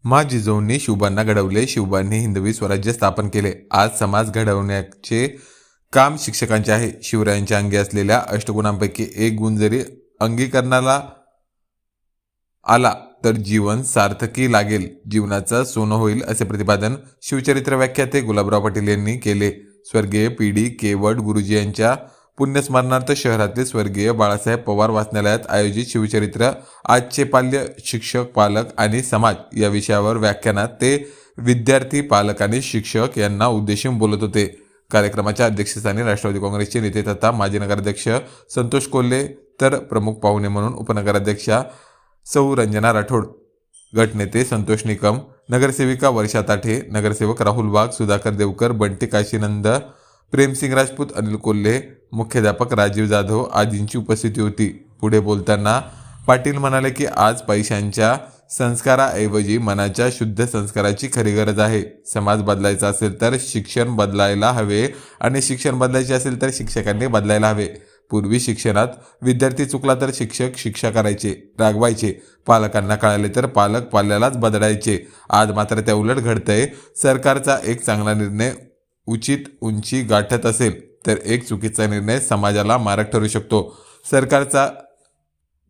मा जिजाऊंनी शिवबांना घडवले, शिवबांनी हिंदवी स्वराज्य स्थापन केले. आज समाज घडवण्याचे काम शिक्षकांचे आहे. शिवरायांच्या अंगी असलेल्या अष्टगुणांपैकी एक गुण जरी अंगीकरणाला आला तर जीवन सार्थकी लागेल, जीवनाचं सोनं होईल, असे प्रतिपादन शिवचरित्र व्याख्याते गुलाबराव पाटील यांनी केले. स्वर्गीय पी.डी. केवट गुरुजी यांच्या पुण्यस्मरणार्थ शहरातील स्वर्गीय बाळासाहेब पवार वाचनालयात आयोजित शिवचरित्र आजचे पाल्य, शिक्षक, पालक आणि समाज या विषयावर व्याख्यानात ते विद्यार्थी, पालक आणि शिक्षक यांना उद्देशून बोलत होते. कार्यक्रमाच्या अध्यक्षस्थानी राष्ट्रवादी काँग्रेसचे नेते तथा माजी नगराध्यक्ष संतोष कोल्हे तर प्रमुख पाहुणे म्हणून उपनगराध्यक्षा सौ रंजना राठोड, गटनेते संतोष निकम, नगरसेविका वर्षा ताठे, नगरसेवक राहुल वाघ, सुधाकर देवकर, बंटी काशीनंद, प्रेमसिंग राजपूत, अनिल कोल्हे, मुख्याध्यापक राजीव जाधव आदींची उपस्थिती होती. पुढे बोलताना पाटील म्हणाले की आज पैशांच्या संस्काराऐवजी मनाच्या शुद्ध संस्काराची खरी गरज आहे. समाज बदलायचा असेल तर शिक्षण बदलायला हवे आणि शिक्षण बदलायचे असेल तर शिक्षकांनी बदलायला हवे. पूर्वी शिक्षणात विद्यार्थी चुकला तर शिक्षक शिक्षा करायचे, रागवायचे. पालकांना कळाले तर पालक पाल्यालाच बदलायचे. आज मात्र त्या उलट घडतंय. सरकारचा एक चांगला निर्णय उचित उंची गाठत असेल तर एक चुकीचा निर्णय समाजाला मारक ठरू शकतो. सरकारचा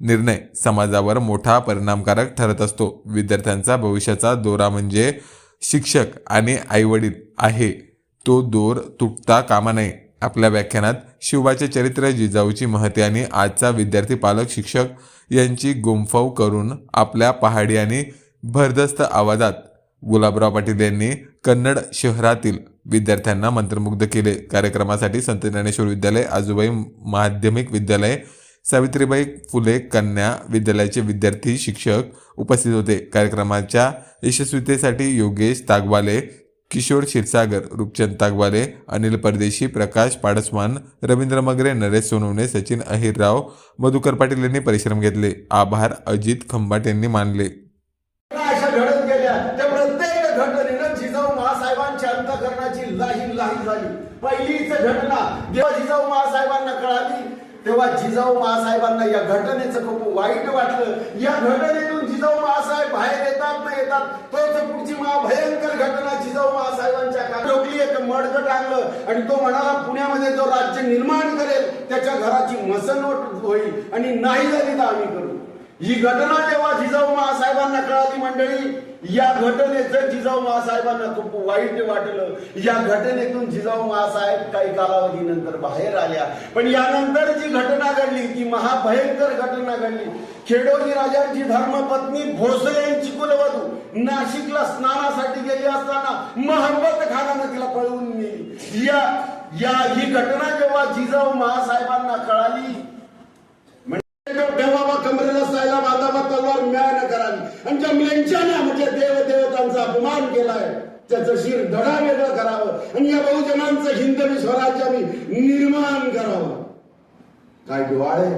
निर्णय समाजावर मोठा परिणामकारक ठरत असतो. विद्यार्थ्यांचा भविष्याचा दोरा म्हणजे शिक्षक आणि आईवडील आहे. तो दोर तुटता कामा नये. आपल्या व्याख्यानात शिवबाचे चरित्र, जिजाऊची महती आणि आजचा विद्यार्थी, पालक, शिक्षक यांची गुंफव करून आपल्या पहाडी आणि भरदस्त आवाजात गुलाबराव पाटील यांनी कन्नड शहरातील विद्यार्थ्यांना मंत्रमुग्ध केले. कार्यक्रमासाठी संत ज्ञानेश्वर विद्यालय, आजूबाई माध्यमिक विद्यालय, सावित्रीबाई फुले कन्या विद्यालयाचे विद्यार्थी, शिक्षक उपस्थित होते. कार्यक्रमाच्या यशस्वीतेसाठी योगेश तागवाले, किशोर क्षीरसागर, रूपचंद तागवाले, अनिल परदेशी, प्रकाश पाडसवान, रवींद्र मगरे, नरेश सोनवणे, सचिन अहिरराव, मधुकर पाटील यांनी परिश्रम घेतले. आभार अजित खंबाट यांनी मानले. पहिलीच घटना जेव्हा जिजाऊ महासाहेबांना कळाली तेव्हा जिजाऊ महासाहेबांना या घटनेचं खूप वाईट वाटलं. या घटनेतून जिजाऊ महासाहेब बाहेर येतात न येतात तोच पुढची भयंकर घटना जिजाऊ महासाहेबांच्या काढली. एक मडकट आणलं आणि तो म्हणाला पुण्यामध्ये जो राज्य निर्माण करेल त्याच्या घराची मसणवट होईल आणि नाही झाली तर आम्ही करू. ही घटना जेव्हा जिजाऊ महासाहेबांना कळाली मंडळी, या घटनेचं जिजाऊ महासाहेबांना खूप वाईट वाटलं. या घटनेतून जिजाऊ महासाहेब काही कालावधीनंतर बाहेर आल्या. पण यानंतर जी घटना घडली ती महाभयंकर घटना घडली. खेडोजी राजांची धर्मपत्नी भोसले यांची कुलवधू नाशिकला स्नानासाठी गेली असताना महंमद खानानं तिला पळवून नेली. ही घटना जेव्हा जिजाऊ महासाहेबांना कळाली तेव्हा कमरेला सायला बांधावा तलवार मिळायला करावी आणि जमल्यांच्या म्हणजे देवदेवतांचा अपमान केलाय त्याचं शिर धडा वेगळं करावं आणि या बहुजनांचं हिंदवी स्वराज्य निर्माण करावं. काय डोळे